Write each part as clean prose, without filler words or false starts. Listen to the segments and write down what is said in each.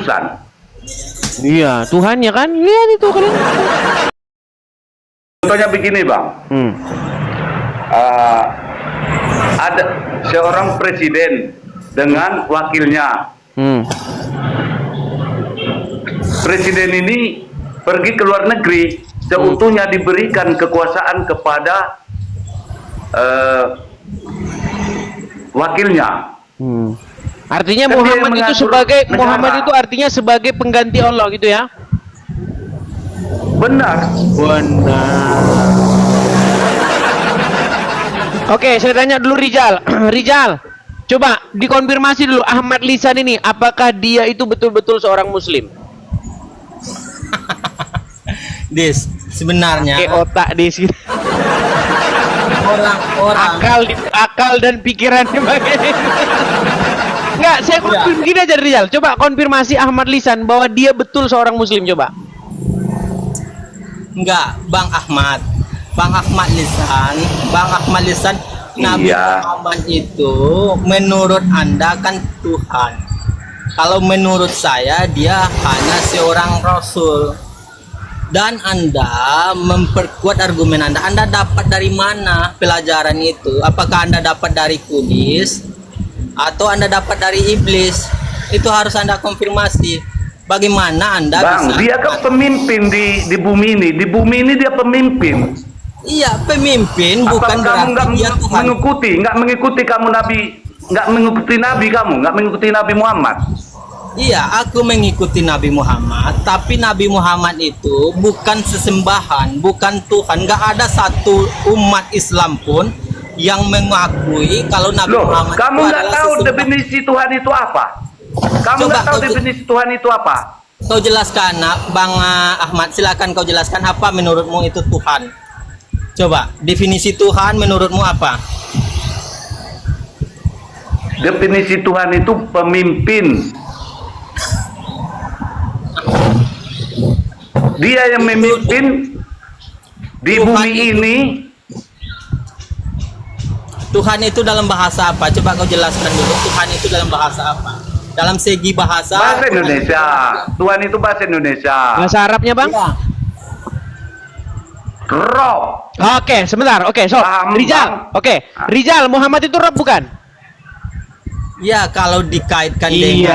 utusan. Iya, Tuhan ya kan? Lihat itu kalian. Contohnya begini, Bang. Ada seorang presiden dengan wakilnya. Presiden ini pergi ke luar negeri, seutuhnya diberikan kekuasaan kepada wakilnya. Artinya Kan Muhammad itu sebagai negara. Muhammad itu artinya sebagai pengganti Allah gitu ya? Benar. Oke, saya tanya dulu Rizal. Rizal, coba dikonfirmasi dulu Ahmad Lisan ini, apakah dia itu betul-betul seorang Muslim? Dis, sebenarnya Pakai otak di sini. orang-orang Akal dan pikirannya bagaimana? Enggak, saya konfirm gini aja Rizal. Coba konfirmasi Ahmad Lisan bahwa dia betul seorang Muslim, coba. enggak, Bang Ahmad Lisan, Nabi Muhammad itu menurut Anda kan Tuhan. Kalau menurut saya dia hanya seorang Rasul. Dan Anda memperkuat argumen Anda. Anda dapat dari mana pelajaran itu? Apakah Anda dapat dari kudis atau Anda dapat dari iblis? Itu harus Anda konfirmasi. Bagaimana Anda Bang, bisa? dia kan pemimpin di bumi ini. Di bumi ini dia pemimpin. Iya, pemimpin, bukan kamu berarti dia Tuhan. nggak mengikuti kamu Nabi, nggak mengikuti Nabi kamu, nggak mengikuti Nabi Muhammad. Iya, aku mengikuti Nabi Muhammad, tapi Nabi Muhammad itu bukan sesembahan, bukan Tuhan. Nggak ada satu umat Islam pun yang mengakui kalau Nabi Muhammad kamu itu nggak adalah tahu sesembahan. definisi Tuhan itu apa? Kamu Coba nggak tahu kau definisi Tuhan itu apa? Kau jelaskan, Bang Ahmad, silakan kau jelaskan apa menurutmu itu Tuhan. Coba, definisi Tuhan menurutmu apa? Definisi Tuhan itu pemimpin. Dia yang memimpin di Tuhan bumi itu- ini. Tuhan itu dalam bahasa apa? Coba kau jelaskan dulu. Tuhan itu dalam bahasa apa? Dalam segi bahasa. Bahasa Indonesia. Tuhan itu bahasa Indonesia. Bahasa Arabnya, Bang? Iya. Roh. Oke, sebentar. Oke, so Paham, Rizal. Bang? Oke, Rizal, Muhammad itu Rob bukan? Ya, kalau dikaitkan Iya. dengan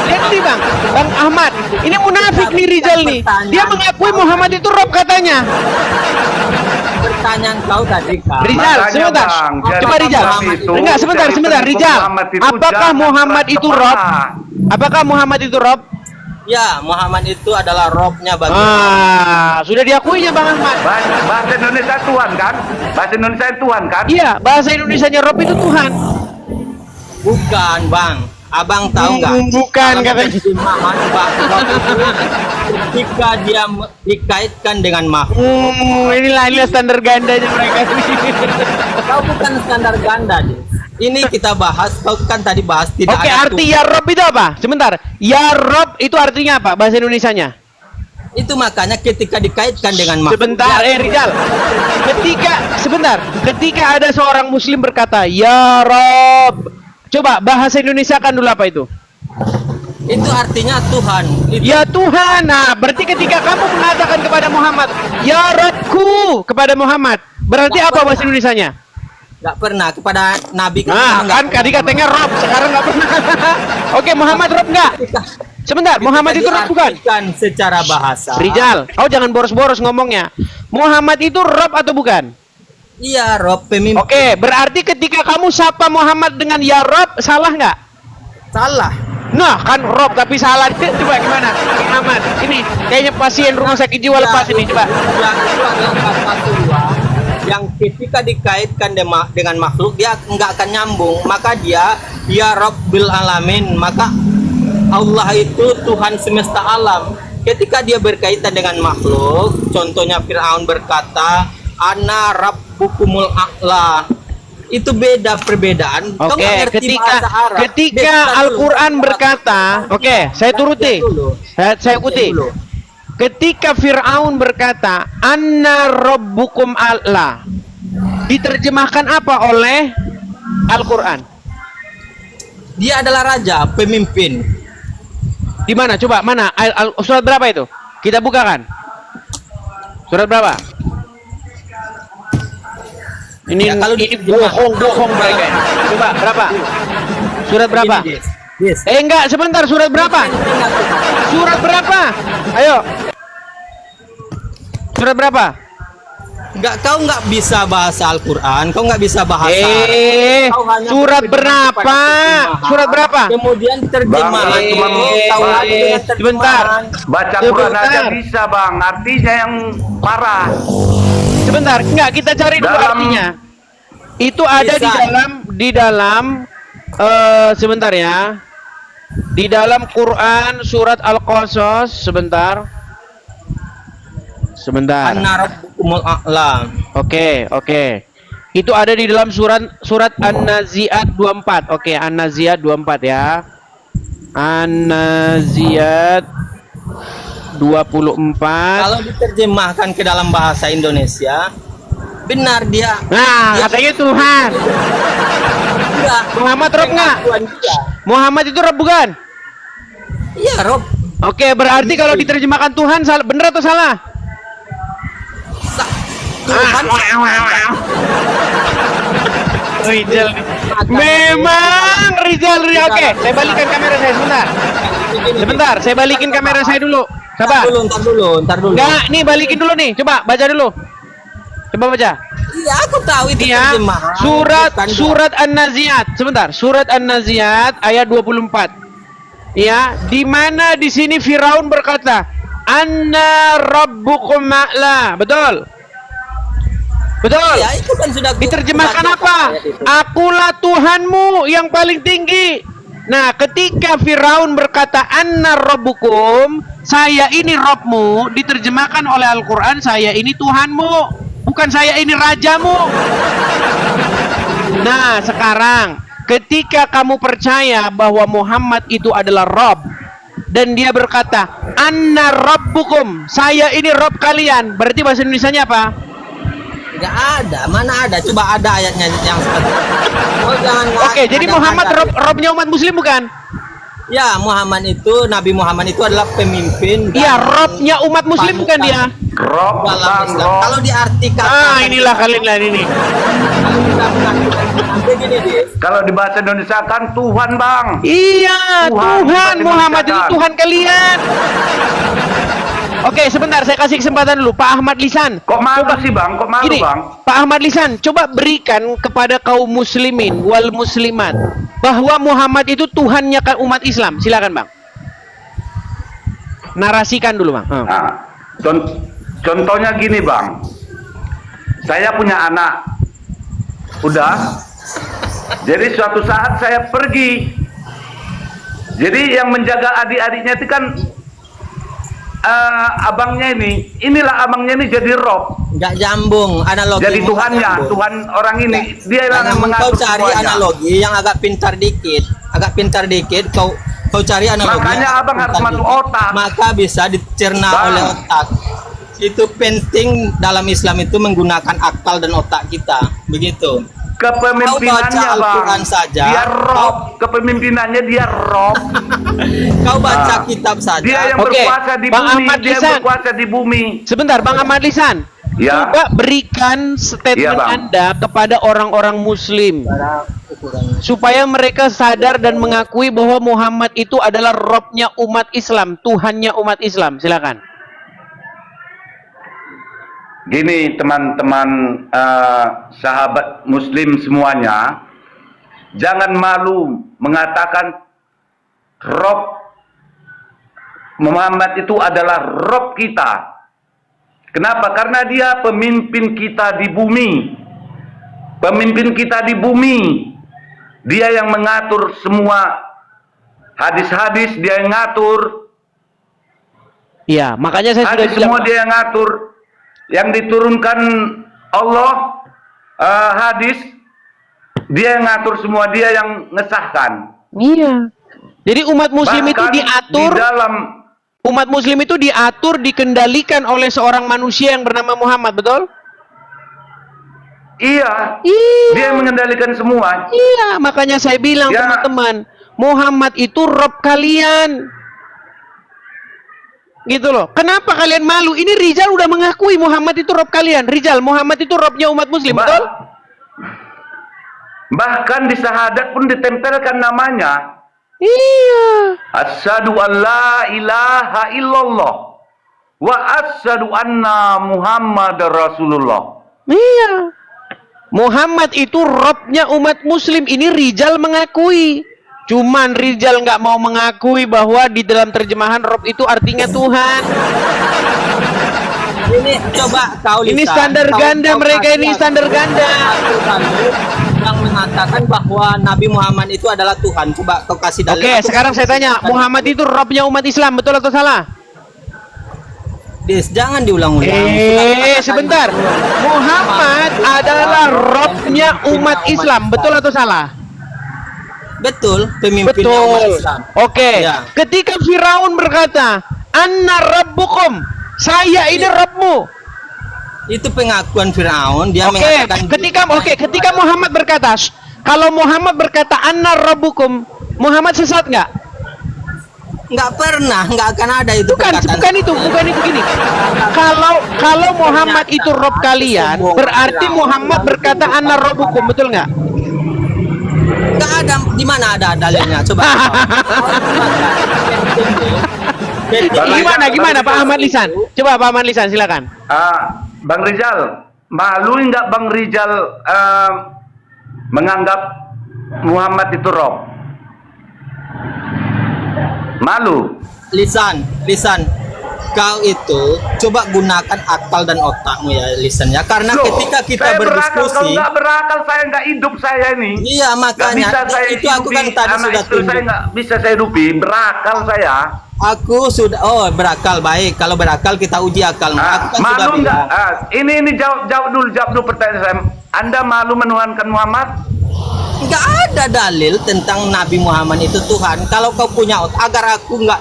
Lihat nih Bang, Bang Ahmad. Ini munafik nih Rizal nih. Dia mengakui Muhammad itu Rob katanya. pertanyaan kau tadi, Kak. Rizal, Makanya, sebentar. Bang, Coba jadi Rizal. Muhammad itu Enggak, sebentar. dari Rizal. Muhammad itu Apakah jangan Muhammad keras itu kepala. Rob? Apakah Muhammad itu Rob? Ya, Muhammad itu adalah robnya bagi. Sudah diakuinya Bang Ahmad. Bahasa Indonesia Tuhan kan? Bahasa Indonesia Tuhan kan? Iya, bahasa Indonesianya Rob itu Tuhan. Bukan, Bang. Abang tahu nggak? Bukan, Kalau katanya. terjemahan Bang Rob itu ketika dia dikaitkan dengan makhluk. Inilah standar gandanya mereka ini. Kau bukan standar ganda, Dis. Ini kita bahas, kau kan tadi bahas tidak Oke, ada arti Tuhan. ya Rob itu apa? Sebentar. Ya Rob itu artinya apa bahasa Indonesianya? Itu makanya ketika dikaitkan dengan makhluk. Sebentar, Rizal. Ketika ada seorang muslim berkata, "Ya Rob." Coba bahasa Indonesia kan dulu apa itu? Itu artinya Tuhan. Itu Ya Tuhan. Nah, berarti ketika kamu mengatakan kepada Muhammad, "Ya Robku," kepada Muhammad, berarti apa bahasa Indonesianya? nggak pernah kepada Nabi. Nah, kan tadi katanya Rob, sekarang nggak pernah. Oke, Muhammad Rob nggak? Sebentar, Muhammad itu Rob bukan? Secara bahasa. Rizal, kau jangan boros-boros ngomongnya. Muhammad itu Rob atau bukan? Iya, Rob pemimpin. Oke, berarti ketika kamu sapa Muhammad dengan ya Rob, salah nggak? Salah. Nah, kan Rob tapi salah. Coba gimana? Muhammad, ini kayaknya pasien rumah sakit jiwa lepas ini, coba. Yang itu adalah kata Tuhan yang ketika dikaitkan dengan makhluk dia nggak akan nyambung. Maka dia ya Rabbil Alamin. Maka Allah itu Tuhan semesta alam. Ketika dia berkaitan dengan makhluk, contohnya Fir'aun berkata, "Ana Rabbukumul A'la." Itu beda perbedaan. Kau Oke, nggak ngerti bahasa Arab. ketika Beda dulu. Al-Qur'an berkata, oke, saya turuti. Saya ikuti. Ketika Fir'aun berkata, "Anna rabbukum a'la." Diterjemahkan apa oleh Al-Qur'an? Dia adalah raja, pemimpin. Di mana? Coba mana? Surat berapa itu? Kita bukakan. Surat berapa? Ini Ya, kalau ini diterjemahkan- bohong mereka. Ya. Coba berapa? Surat berapa? Ini, Des. Enggak, sebentar. Surat berapa? Surat berapa? Ayo. Surat berapa? Kau nggak bisa bahasa Al-Quran, kau nggak bisa bahasa Arab. Kau hanya Surat berpegang berapa? kepada terjemahan, Surat berapa? Kemudian terjemahan. Bang, cuma Kau Bang, lagi dengan sebentar. terjemahan. Baca Sebentar. Quran aja bisa bang, artinya yang parah. Sebentar, enggak kita cari dulu Dalam- artinya. Itu ada Bisa. di dalam sebentar ya. Di dalam Quran surat Al-Qasas sebentar. Sebentar. Anna rabbukumul a'la. Oke. Itu ada di dalam surat An-Nazi'at 24. Oke, An-Nazi'at 24 ya. An-Nazi'at 24. Kalau diterjemahkan ke dalam bahasa Indonesia, benar dia. Nah, dia katanya Tuhan. enggak. Muhammad Rob nggak? Pengakuan dia. Muhammad itu Rob bukan? Iya, Rob. Oke, berarti kalau diterjemahkan Tuhan salah, bener atau salah? Tuhan Rizal. Memang Rizal. Oke, saya balikin kamera saya sebentar. Sebentar, saya balikin kamera saya dulu. Sabar. Ntar dulu. Enggak, nih balikin dulu nih. Coba baca dulu. Coba baca. Iya, aku tahu itu Iya. terjemahan. Surat An-Nazi'at. Sebentar. Surat An-Nazi'at ayat 24. Ya, di mana di sini Firaun berkata, "Anna rabbukum ma'la." Betul? Betul. Ya, itu kan sudah Diterjemahkan apa? Akulah Tuhanmu yang paling tinggi. Nah, ketika Firaun berkata Anna rabbukum, saya ini Robmu, diterjemahkan oleh Al-Quran, saya ini Tuhanmu, bukan saya ini rajamu. Nah, sekarang ketika kamu percaya bahwa Muhammad itu adalah Rob, dan dia berkata Anna rabbukum, saya ini Rob kalian, berarti bahasa Indonesianya apa? Enggak ada, mana ada? Coba ada ayatnya yang seperti itu. Oh, jangan. Oke, jadi Muhammad Robnya umat Muslim bukan? Ya, Nabi Muhammad itu adalah pemimpin. Iya, Robnya umat Muslim bukan dia? Rob Dalam bang, Islam. Rob. Kalau diartikan. Ah, inilah kalian lah ini. Kalau kita mengartikan begini, Des. Kalau di bahasa Indonesia kan Tuhan bang. Iya, Tuhan, Tuhan bukan Muhammad itu dibacakan. Tuhan kalian. Oke, sebentar saya kasih kesempatan dulu Pak Ahmad Lisan. Kok malu Coba- sih bang? Kok malu Gini, bang? Pak Ahmad Lisan, coba berikan kepada kaum muslimin wal muslimat bahwa Muhammad itu Tuhannya kan umat Islam. Silakan, Bang. Narasikan dulu, Bang. Nah, contohnya gini bang. Saya punya anak. Udah. Jadi suatu saat saya pergi. Jadi yang menjaga adik-adiknya itu kan abangnya inilah abangnya ini jadi Rob, Enggak jambung analogi. jadi Tuhannya, Tuhan orang ini, dia yang Kau mengatur cari semuanya. analogi yang agak pintar dikit, kau cari analogi. Makanya yang abang harus pintar masuk dikit. otak. Maka bisa dicerna Bang. oleh otak. Itu penting dalam Islam itu menggunakan akal dan otak kita. Begitu. Kepemimpinannya Kau baca bang, Al-Quran saja. dia Rob, kepemimpinannya dia Rob. Kau baca Ah. kitab saja. Dia yang Oke, berkuasa di Bang bumi, Ahmad dia yang Lisan. berkuasa di bumi. Sebentar, Bang Ahmad Lisan. Ya. Coba berikan statement Iya, Bang. Anda kepada orang-orang muslim supaya mereka sadar dan mengakui bahwa Muhammad itu adalah Robnya umat Islam, Tuhannya umat Islam. Silakan. Gini teman-teman sahabat muslim semuanya, jangan malu mengatakan Rob Muhammad itu adalah Rob kita. Kenapa? Karena dia pemimpin kita di bumi. Pemimpin kita di bumi. Dia yang mengatur semua hadis-hadis, dia yang ngatur. Iya, makanya saya sudah Hadis bilang. semua dia yang ngatur. Yang diturunkan Allah hadis, dia yang ngatur semua, dia yang ngesahkan. Iya. Jadi umat muslim itu Bahkan diatur, di dalam umat muslim itu diatur, dikendalikan oleh seorang manusia yang bernama Muhammad, betul? iya, Iya. dia yang mengendalikan semua. Iya, makanya saya bilang Ya. teman-teman, Muhammad itu Rob kalian. Gitu loh. Kenapa kalian malu? Ini Rizal udah mengakui Muhammad itu Rob kalian. Rizal, Muhammad itu Robnya umat muslim, betul? Bahkan di syahadat pun ditempelkan namanya. Iya. Asyhadu an la ilaha illallah wa asyhadu anna Muhammadar Rasulullah. Iya. Muhammad itu Robnya umat muslim. Ini Rizal mengakui. Cuman Rizal nggak mau mengakui bahwa di dalam terjemahan Rob itu artinya Tuhan. Ini coba kau lihat. Ini standar ganda mereka, ini standar ganda. Yang mengatakan bahwa Nabi Muhammad itu adalah Tuhan. Coba kau kasih dalil. Oke, sekarang saya tanya, Muhammad itu Robnya umat Islam, betul atau salah? Des, jangan diulang-ulang. Sebentar. Muhammad adalah Robnya umat Islam, betul atau salah? Betul, pemimpin umat Betul. Islam. Oke. Ya. Ketika Firaun berkata, "Anna rabbukum," saya ini Rabbmu. Itu pengakuan Firaun, dia Oke. mengatakan Ketika Muhammad berkata, kalau Muhammad berkata, "Anna rabbukum," Muhammad sesat nggak? nggak pernah, nggak akan ada itu Bukan perkataan. itu gini. Kalau Muhammad itu Rob kalian, berarti Muhammad berkata, "Anna rabbukum," betul nggak? Nggak ada, di mana ada dalilnya? Coba. Gimana Pak Ahmad Lisan? Coba Pak Ahmad Lisan, silakan. Bang Rizal, malu nggak Bang Rizal menganggap Muhammad itu Rob? Malu? Lisan, kau itu coba gunakan akal dan otakmu ya, Lisan ya. Karena Loh, ketika kita saya berakal, kalau berdiskusi, nggak berakal saya nggak hidup saya ini. iya makanya Nggak bisa saya itu aku kan hidupi, tadi anak sudah istri saya tunjuk. nggak bisa saya hidupi, berakal saya. Aku sudah, berakal, baik. Kalau berakal kita uji akalmu. Aku kan sudah Malu nggak? bilang. Ini jawab dulu pertanyaan saya. Anda malu menuhankan Muhammad? Nggak ada dalil tentang Nabi Muhammad itu Tuhan. Kalau kau punya otak, agar aku nggak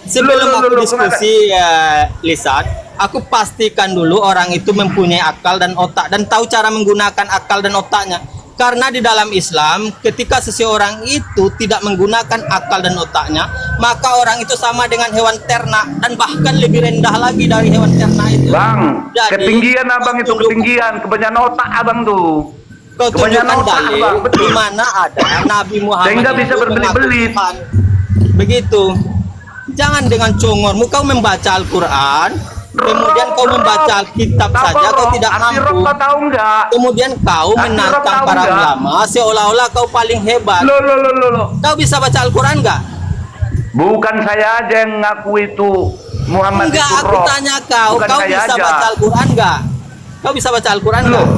sebelum aku diskusi ya, Lisan, aku pastikan dulu orang itu mempunyai akal dan otak dan tahu cara menggunakan akal dan otaknya. Karena di dalam Islam, ketika seseorang itu tidak menggunakan akal dan otaknya, maka orang itu sama dengan hewan ternak dan bahkan lebih rendah lagi dari hewan ternak itu. Bang, Jadi, ketinggian abang itu ketinggian, kebanyakan otak abang tuh. Kau tunjukkan dalil di mana ada Nabi Muhammad Sehingga bisa itu berbelit-belit. mengaku Tuhan. Begitu. Jangan dengan congormu kau membaca Al-Quran, kemudian kau membaca kitab saja, kau tidak mampu. Kau tahu nggak? Kemudian kau menantang tahu para nggak? ulama seolah-olah kau paling hebat. Loh. Kau bisa baca Al-Quran nggak? Bukan saya aja yang ngaku itu Muhammad Enggak, itu aku roh. tanya kau. Bukan Kau saya bisa aja. baca Al-Quran nggak? Kau bisa baca Al-Quran nggak? Loh.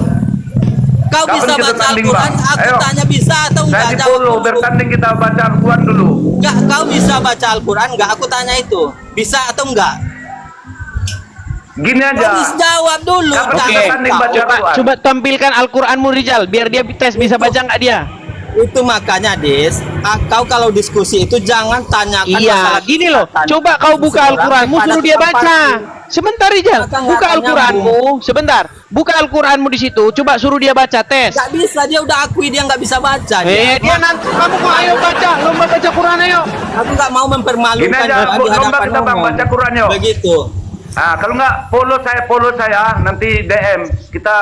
Kau Kapan bisa kita baca tanding, Al-Quran? Bang? Aku Ayo. tanya bisa atau Saya enggak? di Jawab Solo, dulu. bertanding kita baca Al-Quran dulu. Enggak, kau bisa baca Al-Quran enggak? Aku tanya itu. Bisa atau enggak? Gini Kau aja. bisa jawab dulu. Kapan Jangan kita tanding kau. baca Al-Quran? Coba tampilkan Al-Qur'anmu Rizal, biar dia tes bisa baca nggak dia. Itu makanya, Des, kau kalau diskusi itu jangan tanyakan Iya, masalah gini loh. kesehatan Coba kau buka seseorang Al-Qur'anmu, kepada suruh dia tukang baca. parkir. Sebentar Rizal, Maka nggak buka akan Al-Qur'anmu. Sebentar, buka Al-Qur'anmu di situ. Coba suruh dia baca, tes. Nggak bisa, dia udah akui dia nggak bisa baca. Dia nanti kamu kok ayo baca, lomba baca Quran ayo. Aku nggak mau mempermalukan Gini aja, di lomba hadapan kita Bang umum. baca Quran yuk. Begitu. Kalau nggak follow saya, nanti DM kita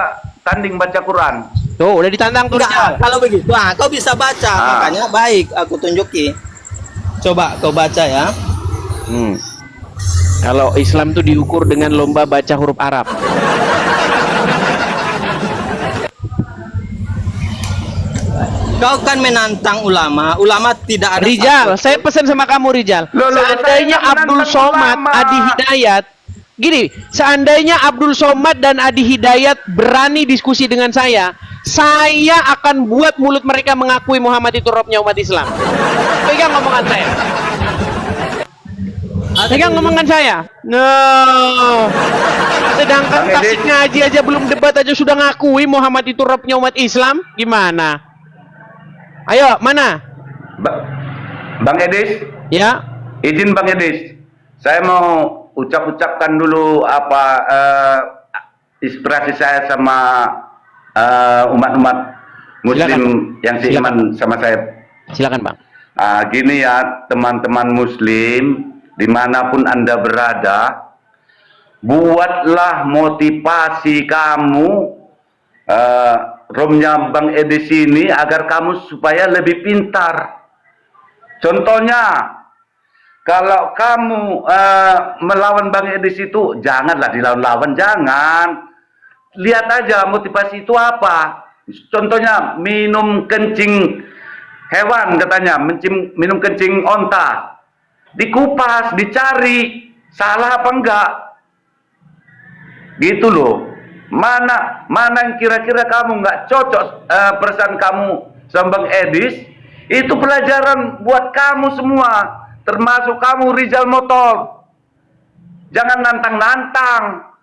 tanding baca Quran. Tuh, udah ditantang tuh Rizal. Enggak, kalau begitu, kau bisa baca. Makanya baik, aku tunjuki. Coba kau baca ya. Kalau Islam tuh diukur dengan lomba baca huruf Arab. Kau kan menantang ulama tidak ada Rizal, satu- saya pesan sama kamu Rizal. Loh, Seandainya saya nggak Abdul menantang Somad, ulama. Adi Hidayat, gini, seandainya Abdul Somad dan Adi Hidayat berani diskusi dengan saya akan buat mulut mereka mengakui Muhammad itu Robnya umat Islam. Pegang omongan saya. Pegang omongan saya. No. Sedangkan Bang Edi. Tasik ngaji aja belum debat aja sudah ngakui Muhammad itu Robnya umat Islam. Gimana? Ayo, mana? Bang Edis, Ya. izin Bang Edis, saya mau ucapkan dulu inspirasi saya sama umat-umat Muslim yang seiman sama saya. Silakan, Bang. Gini ya teman-teman Muslim, dimanapun Anda berada, buatlah motivasi kamu, romnya Bang Edis ini, agar kamu supaya lebih pintar. Contohnya, kalau kamu melawan Bang Edis itu, janganlah dilawan-lawan, jangan. Lihat aja motivasi itu apa. Contohnya, minum kencing hewan katanya, minum kencing onta. Dikupas, dicari, salah apa enggak? Gitu loh. Mana yang kira-kira kamu nggak cocok perasaan kamu sama Bang Edis, itu pelajaran buat kamu semua, termasuk kamu Rizal Motor. Jangan nantang-nantang.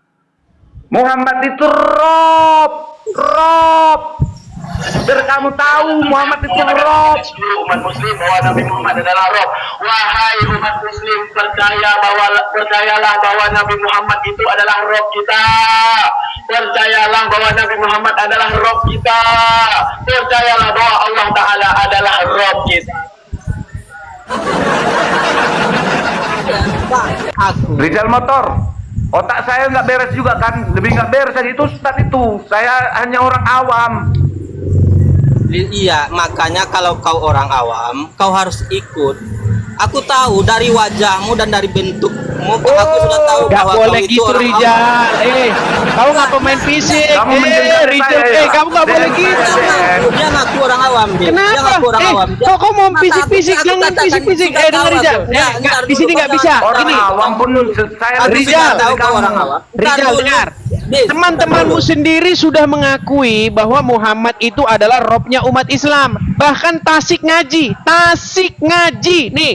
Muhammad itu Rob. Biar kamu tahu Muhammad itu Rob. Umat Muslim bahwa Nabi Muhammad adalah Rob. Wahai umat Muslim, percayalah bahwa Nabi Muhammad itu adalah Rob kita. Percayalah bahwa Nabi Muhammad adalah Rob kita. Percayalah bahwa Allah Ta'ala adalah Rob kita. Rizal Motor, otak saya nggak beres juga kan, lebih nggak beres dari itu Ustaz itu. Saya hanya orang awam. Iya, makanya kalau kau orang awam, kau harus ikut. Aku tahu dari wajahmu dan dari bentukmu, aku sudah tahu Gak bahwa boleh kau itu gitu orang Rijal. awam. Kau nggak pemain fisik. Kamu menjengkelkan Rijal, saya, ya? kamu nggak boleh Dan gitu. saya- Dia ngaku orang awam, dia. Dia Kenapa? ngaku orang awam. Kok kau mau Maka fisik-fisik? aku Jangan katakan fisik-fisik. sudah Dengar tahu Rijal. aku. Nah, ntar Di sini dulu, nggak bisa. Orang Gini, awam pun saya Aku lebih Rizal, pintar tahu dari kau kamu. orang awam. Ntar Rijal, dulu. dengar. Dis, Teman-temanmu ntar dulu. sendiri sudah mengakui bahwa Muhammad itu adalah robnya umat Islam. Bahkan Tasik Ngaji. Nih.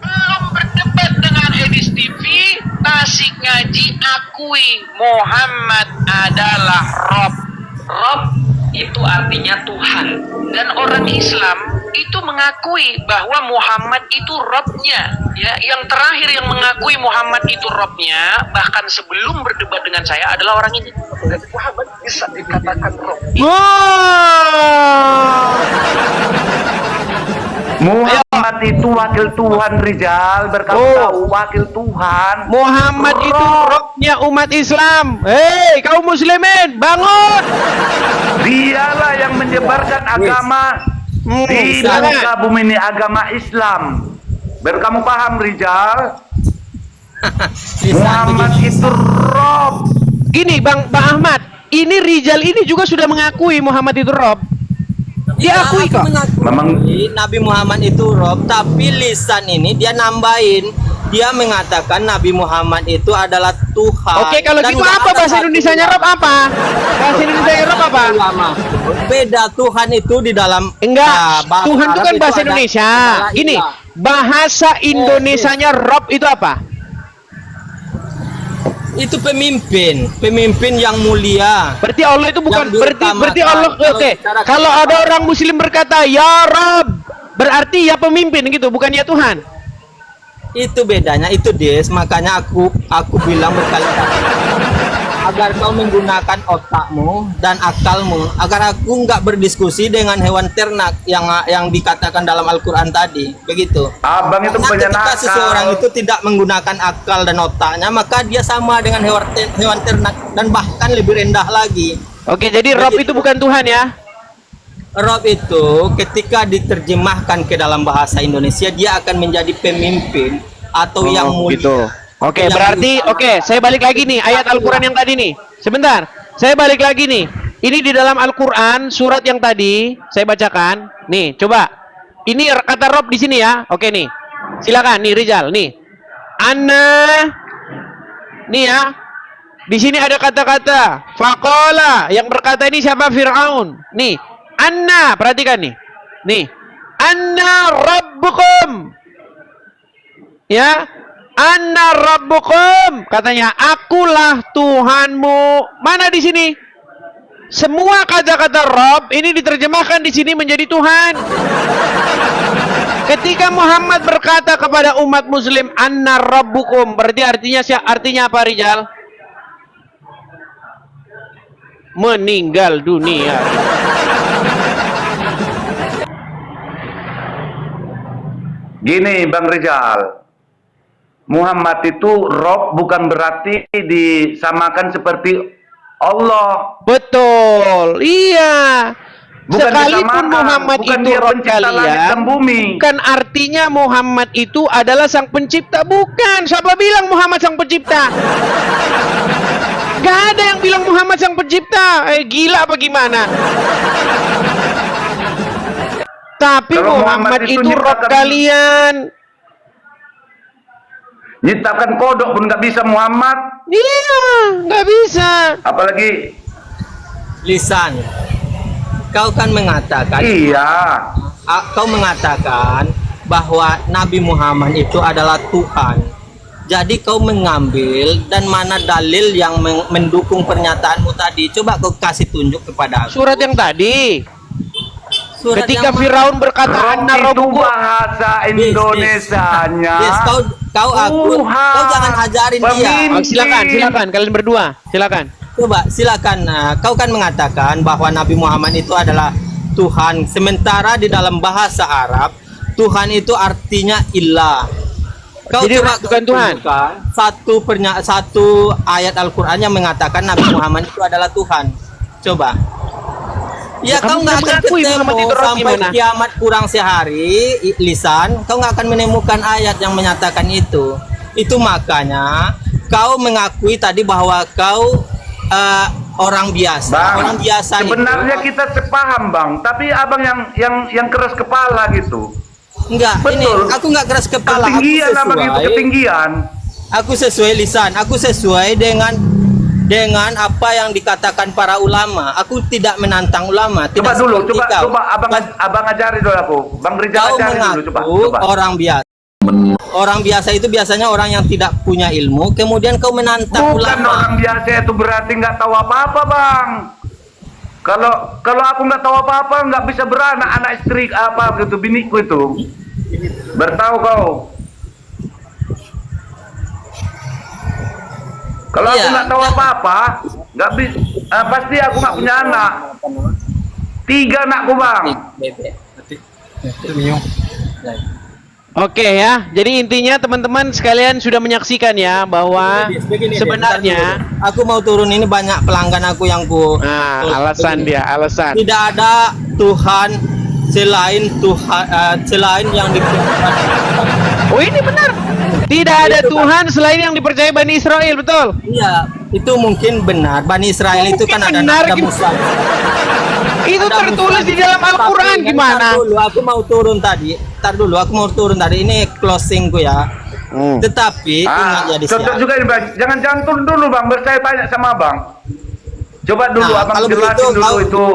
Belum berdebat dengan Edis TV, Tasik Ngaji akui Muhammad adalah Rob. Rob itu artinya Tuhan. Dan orang Islam itu mengakui bahwa Muhammad itu Robnya. Ya, yang terakhir yang mengakui Muhammad itu Robnya, bahkan sebelum berdebat dengan saya adalah orang ini. Muhammad bisa dikatakan Rob. Wow. Muhammad itu wakil Tuhan, Rizal. Berkamu Oh. tahu wakil Tuhan. Muhammad itu robnya umat Islam. Hei, kaum muslimin, bangun. Dialah yang menyebarkan agama di silakan. muka bumi ini, agama Islam. Biar kamu paham, Rizal. Muhammad itu Rob. Gini, Bang Ahmad, ini Rizal ini juga sudah mengakui Muhammad itu Rob. Dia akui aku kok. mengakui Memang- Nabi Muhammad itu Rob, tapi lisan ini dia nambahin. Dia mengatakan Nabi Muhammad itu adalah Tuhan. Oke, kalau Dan gitu nggak apa ada bahasa satu Indonesianya Rob apa? Bahasa Indonesianya Rob apa? ulama. Beda Tuhan itu di dalam Enggak, bahasa Tuhan itu Arab kan bahasa ada Indonesia. adalah Gini, ilah. bahasa Indonesianya Rob itu apa? Itu pemimpin yang mulia. Berarti Allah itu bukan Yang berarti diutamakan. Allah Kalau oke. secara- Kalau ada orang muslim berkata ya Rob, berarti ya pemimpin gitu, bukan ya Tuhan. Itu bedanya, itu Des. Makanya aku bilang berkali-kali agar kau menggunakan otakmu dan akalmu, agar aku nggak berdiskusi dengan hewan ternak yang dikatakan dalam Al-Quran tadi, begitu. Abang itu Karena punya ketika nakal. seseorang itu tidak menggunakan akal dan otaknya, maka dia sama dengan hewan ternak dan bahkan lebih rendah lagi. Oke, jadi Rob itu bukan Tuhan ya. Rob itu ketika diterjemahkan ke dalam bahasa Indonesia, dia akan menjadi pemimpin atau yang mulia. gitu. Oke, Yang berarti diutamakan. saya balik lagi nih ayat Al-Qur'an yang tadi nih. Sebentar. Saya balik lagi nih. Ini di dalam Al-Qur'an surat yang tadi saya bacakan. Nih, coba. Ini kata Rob di sini ya. Oke nih. Silakan nih Rizal nih. Anna. Nih ya. Di sini ada kata-kata faqala, yang berkata ini siapa? Fir'aun. Nih. Anna, perhatikan nih. Nih. Anna rabbukum. Ya, Anna rabbukum, katanya akulah Tuhanmu. Mana di sini? Semua kata-kata Rabb ini diterjemahkan di sini menjadi Tuhan. Ketika Muhammad berkata kepada umat muslim Anna rabbukum, berarti artinya apa, Rijal? Meninggal dunia. Gini, Bang Rizal. Muhammad itu Rob bukan berarti disamakan seperti Allah. Betul, iya. Bukan Sekalipun disamakan, Muhammad bukan itu dia Rob pencipta langit kalian, dan bumi. bukan artinya Muhammad itu adalah sang pencipta. Bukan. Siapa bilang Muhammad sang pencipta? Gak ada yang bilang Muhammad sang pencipta. Gila apa gimana? Tapi Kalau Muhammad Muhammad itu itu Rob nyiptakan- kalian. Nyiptakan kodok pun nggak bisa Muhammad. Iya, nggak bisa. Apalagi Lisan, kau kan mengatakan, iya. kau mengatakan bahwa Nabi Muhammad itu adalah Tuhan. Jadi kau mengambil dan mana dalil yang mendukung pernyataanmu tadi? Coba kau kasih tunjuk kepada aku. Surat yang tadi. Surat Ketika yang Firaun berkata, Rob "Anna itu rabbukum." bahasa Indonesianya. Yes, kau aku, Tuhan. kau jangan ajarin dia. Pemimpin. Oh, silakan kalian berdua, silakan. Coba silakan. Kau kan mengatakan bahwa Nabi Muhammad itu adalah Tuhan. Sementara di dalam bahasa Arab, Tuhan itu artinya ilah. Kau Jadi coba bukan Tuhan. tunjukkan satu ayat Al-Quran yang mengatakan Nabi Muhammad itu adalah Tuhan. Coba. Ya, Kamu kau nggak akan mengakui ketemu Muhammad itu Rob sampai gimana? kiamat kurang sehari, Lisan. Kau nggak akan menemukan ayat yang menyatakan itu. Itu makanya kau mengakui tadi bahwa kau orang biasa. Bang, Orang biasa sebenarnya itu, kita sepaham bang, tapi abang yang keras kepala gitu. enggak. Ini Betul. aku nggak keras kepala. Ketinggian abang itu ketinggian. Aku sesuai lisan. Aku sesuai dengan apa yang dikatakan para ulama. Aku tidak menantang ulama. Coba Tidak dulu, seperti kau. coba abang ajari dulu aku. Bang Rizal Kau ajari dulu, mengaku coba. orang biasa. Orang biasa itu biasanya orang yang tidak punya ilmu. Kemudian kau menantang Bukan ulama. orang biasa itu berarti nggak tahu apa-apa bang. Kalau aku nggak tahu apa-apa, nggak bisa beranak, anak istri apa gitu, biniku itu. Bertahu kau. Kalau aku Iya. nggak tahu apa-apa, nggak bisa. Pasti aku nggak punya anak. 3 anakku bang. Oke ya, jadi intinya teman-teman sekalian sudah menyaksikan ya bahwa Begini, sebenarnya, bentar dulu. aku mau turun ini banyak pelanggan aku yang nah alasan begini. dia, alasan. Tidak ada Tuhan selain Tuhan selain yang dipercaya. Oh ini benar. Tidak ada Tuhan selain yang dipercaya Bani Israel, betul? Iya, itu mungkin benar. Bani Israel itu kan ada benar, Musa. Itu Ada tertulis Musa. di dalam Al-Quran Tapi, gimana? Ntar dulu, aku mau turun tadi. Ntar dulu, aku mau turun tadi. Ini closingku ya. Tetapi ingat jadi Cocok juga ini bang. Jangan turun dulu bang. Saya tanya sama abang. Coba dulu Nah, abang kalau jelasin begitu, dulu kau- itu.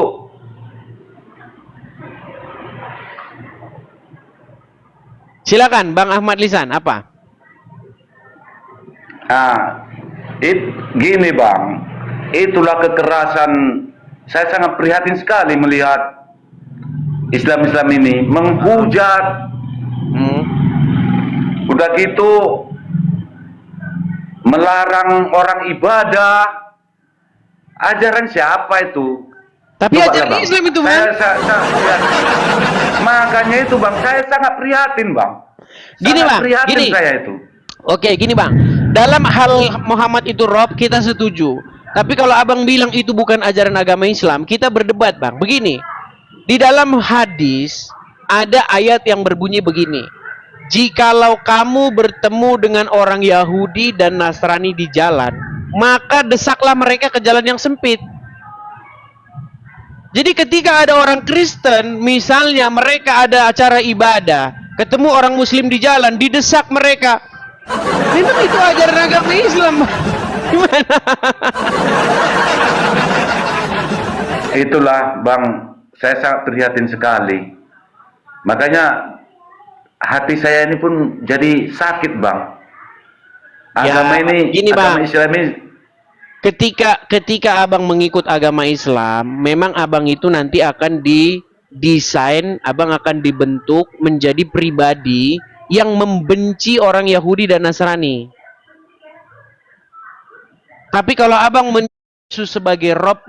Silakan Bang Ahmad Lisan, apa? Gini bang, itulah kekerasan. Saya sangat prihatin sekali melihat Islam ini menghujat, udah gitu melarang orang ibadah. Ajaran siapa itu? Tapi Coba ajaran lah, Bang. Islam itu Bang. Makanya itu bang, saya sangat prihatin bang. Gini, Sangat Bang, prihatin gini. saya itu. Oke, gini Bang. Dalam hal Muhammad itu Rob, kita setuju. Tapi kalau abang bilang itu bukan ajaran agama Islam, kita berdebat Bang. Begini, di dalam hadis ada ayat yang berbunyi begini. Jikalau kamu bertemu dengan orang Yahudi dan Nasrani di jalan, maka desaklah mereka ke jalan yang sempit. Jadi ketika ada orang Kristen, misalnya mereka ada acara ibadah, ketemu orang Muslim di jalan, didesak mereka. Memang itu ajaran agama Islam. Gimana? Itulah bang, saya sangat prihatin sekali. Makanya hati saya ini pun jadi sakit bang. Agama Ya, ini, gini, agama Bang. Islam ini. Ketika abang mengikut agama Islam, memang abang itu nanti akan didesain, abang akan dibentuk menjadi pribadi yang membenci orang Yahudi dan Nasrani. Tapi kalau abang sebagai Rob